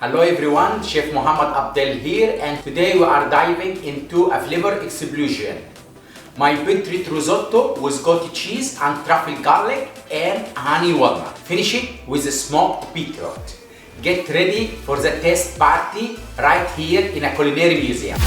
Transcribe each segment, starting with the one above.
Hello everyone, Chef Mohamed Abdell here, and today we are diving into a flavor explosion. My beetroot risotto with goat cheese and truffle garlic and honey walnut. Finish it with a smoked beetroot. Get ready for the taste party right here in a culinary museum.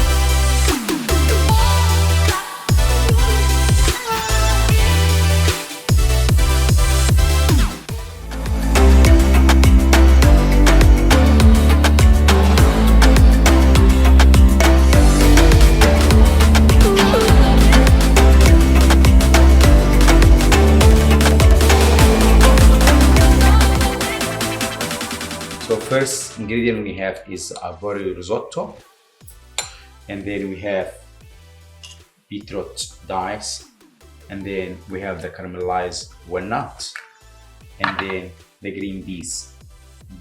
So first ingredient we have is Beetroot risotto, and then we have beetroot dice, and then we have the caramelized walnuts, and then the green peas,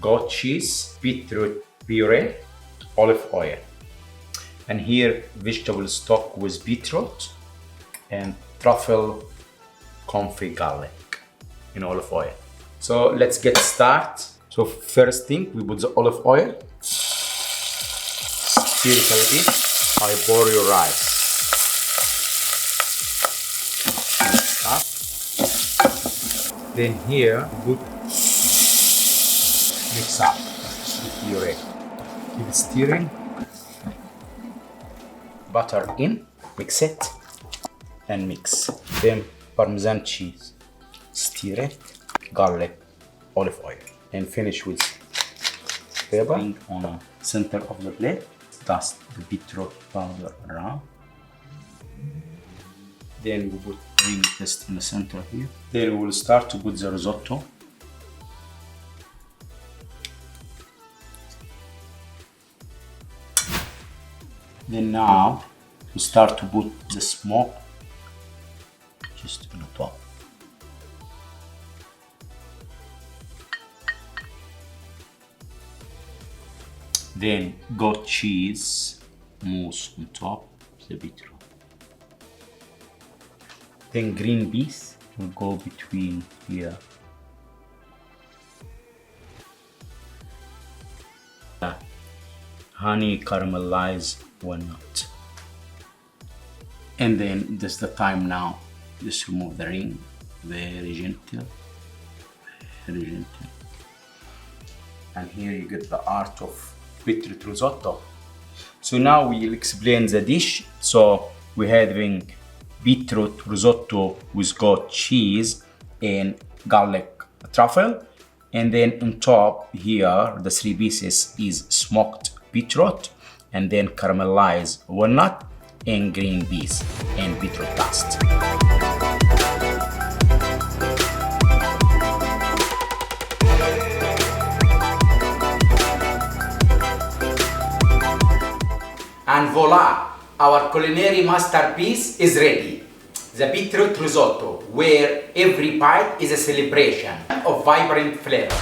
goat cheese, beetroot puree, olive oil, and here vegetable stock with beetroot and truffle confit garlic in olive oil. So let's get started. So first thing, we put the olive oil, stir it a little bit. I pour your rice. Then here, put mix up the puree. Keep stirring. Butter in, mix it, and mix. Then Parmesan cheese, stir it, garlic, olive oil. And finish with pepper on the center of the plate. Dust the beetroot powder around. Then we put green paste in the center here. Then we will start to put the risotto. Then now we start to put the smoke just on the top. Then goat cheese mousse on top of the beetroot. Then green peas will go between here. Honey caramelized walnut. And then this is the time now. Just remove the ring. Very gentle. Very gentle. And here you get the art of beetroot risotto. So now we'll explain the dish. So we're having beetroot risotto with goat cheese and garlic truffle, and then on top here the three pieces is smoked beetroot, and then caramelized walnut and green peas and beetroot dust. And voila, our culinary masterpiece is ready. The beetroot risotto, where every bite is a celebration of vibrant flavor.